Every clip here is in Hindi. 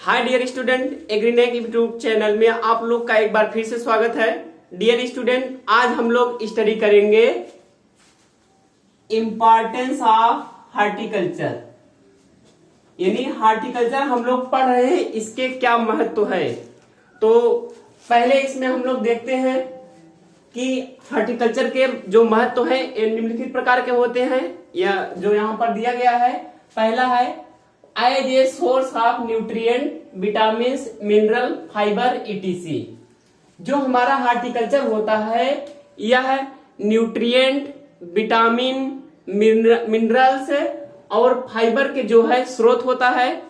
हाय डियर स्टूडेंट, एग्रीनेक यूट्यूब चैनल में आप लोग का एक बार फिर से स्वागत है। डियर स्टूडेंट, आज हम लोग स्टडी करेंगे इम्पोर्टेंस ऑफ हार्टिकल्चर। यानी हार्टिकल्चर हम लोग पढ़ रहे हैं, इसके क्या महत्व है। तो पहले इसमें हम लोग देखते हैं कि हार्टिकल्चर के जो महत्व है ये निम्नलिखित प्रकार के होते हैं, या जो यहाँ पर दिया गया है। पहला है as a source of nutrient, vitamin, mineral, fibre etc. जो हमारा हार्टिकल्चर होता है यह न्यूट्रिएंट, विटामिन, मिनरल्स और फाइबर के जो है स्रोत होता है।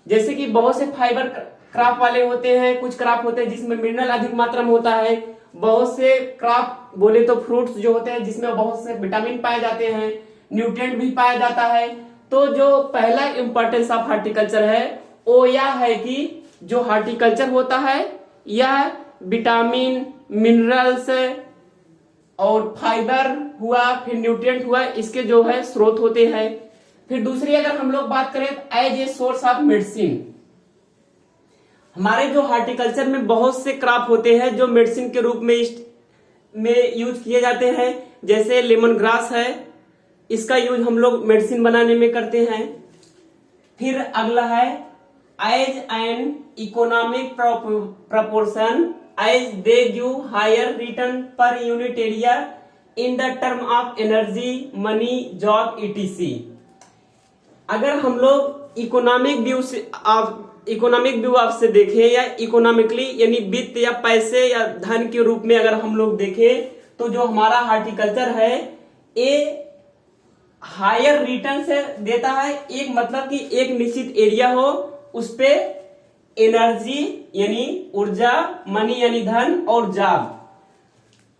जैसे कि बहुत से फाइबर क्रॉप वाले होते हैं, कुछ क्रॉप होते हैं जिसमें मिनरल अधिक मात्रा में होता है। बहुत से क्रॉप बोले तो फ्रूट्स जो होते हैं जिसमें बहुत से विटामिन पाए जाते हैं, न्यूट्रिएंट भी पाया जाता है। तो जो पहला इंपॉर्टेंस ऑफ हार्टिकल्चर है वो यह है कि जो हार्टिकल्चर होता है यह विटामिन, मिनरल्स और फाइबर हुआ, फिर न्यूट्रिएंट हुआ, इसके जो है स्रोत होते हैं। फिर दूसरी अगर हम लोग बात करें as a source of medicine, हमारे जो हार्टिकल्चर में बहुत से क्रॉप होते हैं जो मेडिसिन के रूप में यूज किए जाते हैं। जैसे लेमन ग्रास है, इसका यूज हम लोग मेडिसिन बनाने में करते हैं। फिर अगला है as an economic proportion, as they give higher return per unit area in the term of energy, money, job, etc. अगर हम लोग इकोनॉमिक व्यू ऑफ से देखें या इकोनॉमिकली यानी वित्त या पैसे या धन के रूप में अगर हम लोग देखें तो जो हमारा हार्टिकल्चर है ये हायर रिटर्न से देता है। एक मतलब कि एक निश्चित एरिया हो उस पे एनर्जी यानी ऊर्जा, मनी यानी धन और जॉब,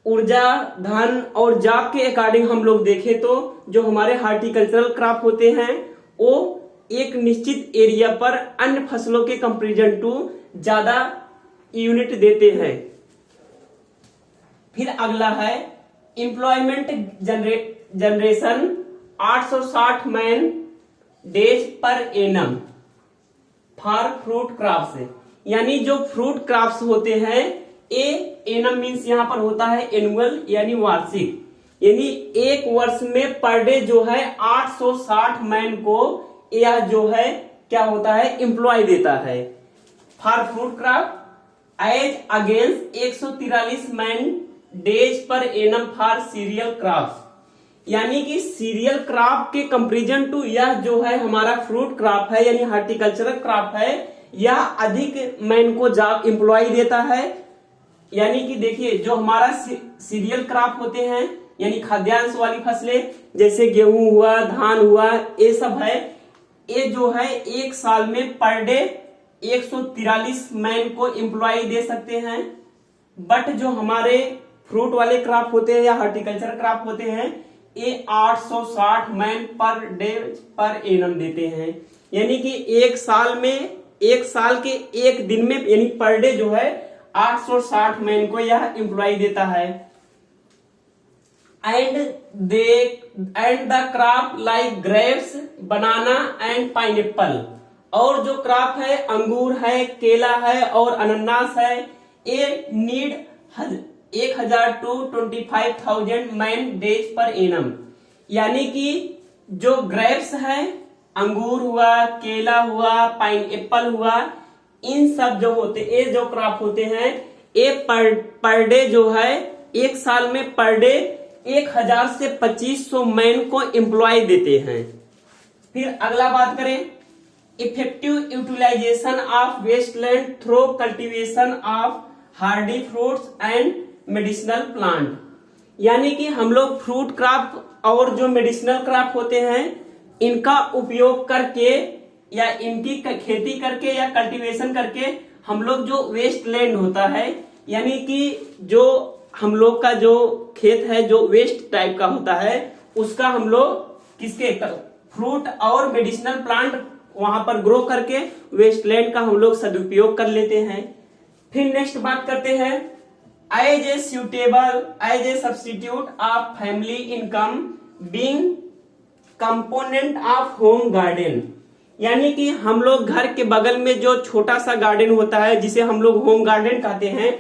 ऊर्जा, धन और जॉब के अकॉर्डिंग हम लोग देखें तो जो हमारे हार्टिकल्चरल क्रॉप होते हैं वो एक निश्चित एरिया पर अन्य फसलों के कंपेरिजन टू ज्यादा यूनिट देते हैं। फिर अगला है employment generation, 860 man days per annum for fruit crops. यानी जो फ्रूट क्रॉप्स होते हैं ए एनम मीन्स यहाँ पर होता है एनुअल यानी वार्षिक, यानी एक वर्ष में पर डे जो है 860 मैन को यह जो है क्या होता है एम्प्लॉय देता है for fruit crop. As against 143 man days per annum for cereal crops. यानी कि सीरियल क्रॉप के कंपेरिजन टू यह जो है हमारा फ्रूट क्रॉप है यानी हार्टिकल्चरल क्रॉप है, यह अधिक मैन को जॉब एम्प्लॉय देता है। यानी कि देखिए जो हमारा सीरियल क्रॉप होते हैं यानी खाद्यांश वाली फसलें जैसे गेहूं हुआ, धान हुआ, ये सब है, ये जो है एक साल में पर डे 143 मैन को एम्प्लॉय दे सकते हैं। बट जो हमारे फ्रूट वाले क्रॉप होते हैं या हार्टिकल्चर क्रॉप होते हैं ये 860 man per day per annum देते हैं। यानी कि एक साल के एक दिन में यानी पर डे जो है 860 मैन को यह एम्प्लॉय देता है। And the crop like grapes, banana and pineapple. और जो क्रॉप है अंगूर है, केला है और अनानास है, ये need 1000 to 25,000 man days per annum. यानी कि जो ग्रेप्स है, अंगूर हुआ, केला हुआ, पाइनएप्पल हुआ, इन सब जो होते ये जो क्रॉप होते हैं ये पर डे जो है एक साल में पर डे 1000 से 2500 मैन को एम्प्लॉय देते हैं। फिर अगला बात करें effective utilization of wasteland through cultivation of hardy fruits and medicinal plant. यानी कि हम लोग फ्रूट क्रॉप और जो मेडिसिनल क्रॉप होते हैं इनका उपयोग करके या इनकी खेती करके या कल्टीवेशन करके हम लोग जो वेस्ट लैंड होता है यानी कि जो हम लोग का जो खेत है जो वेस्ट टाइप का होता है उसका हम लोग किसके फ्रूट और मेडिसिनल प्लांट वहां पर ग्रो करके वेस्ट लैंड का हम लोग सदुपयोग कर लेते हैं। फिर नेक्स्ट बात करते हैं as a substitute of family income being component of home garden. यानी कि हम लोग घर के बगल में जो छोटा सा गार्डन होता है जिसे हम लोग होम गार्डन कहते हैं,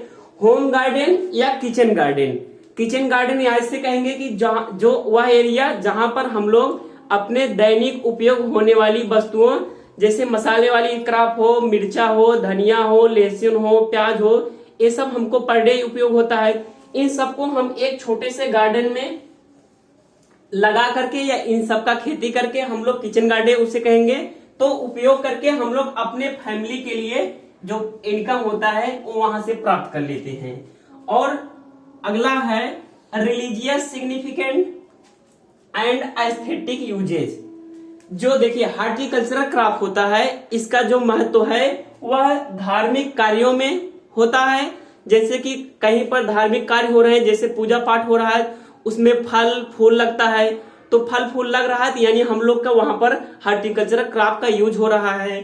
होम गार्डन या किचन गार्डन। किचन गार्डन या ऐसे कहेंगे कि जो वह एरिया जहां पर हम लोग अपने दैनिक उपयोग होने वाली वस्तुओं जैसे मसाले वाली क्रॉप हो, मिर्चा हो, धनिया हो, लहसुन हो, प्याज हो, ये सब हमको पर डे उपयोग होता है। इन सबको हम एक छोटे से गार्डन में लगा करके या इन सब का खेती करके हम लोग किचन गार्डन उसे कहेंगे, तो उपयोग करके हम लोग अपने फैमिली के लिए जो इनकम होता है वो वहां से प्राप्त कर लेते हैं। और अगला है religious significant and aesthetic uses. जो देखिए हार्टिकल्चरल क्रॉप होता है, इसका जो महत्व है वह धार्मिक कार्यों में होता है। जैसे कि कहीं पर धार्मिक कार्य हो रहे हैं, जैसे पूजा पाठ हो रहा है, उसमें फल फूल लगता है, तो फल फूल लग रहा है यानी हम लोग का वहां पर हार्टिकल्चरल क्रॉप का यूज हो रहा है।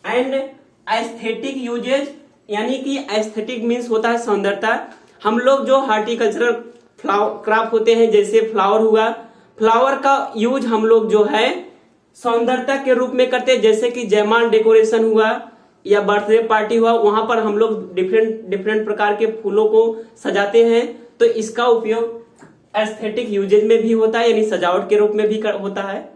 एंड एस्थेटिक यूजेज यानी कि एस्थेटिक मीन्स होता है सौंदर्यता। हम लोग जो हार्टिकल्चरल क्रॉप होते हैं जैसे फ्लावर हुआ, फ्लावर का यूज हम लोग जो है सौंदर्यता के रूप में करते हैं। जैसे कि जयमाल डेकोरेशन हुआ या बर्थडे पार्टी हुआ, वहां पर हम लोग डिफरेंट प्रकार के फूलों को सजाते हैं, तो इसका उपयोग एस्थेटिक यूजेज में भी होता है यानी सजावट के रूप में भी होता है।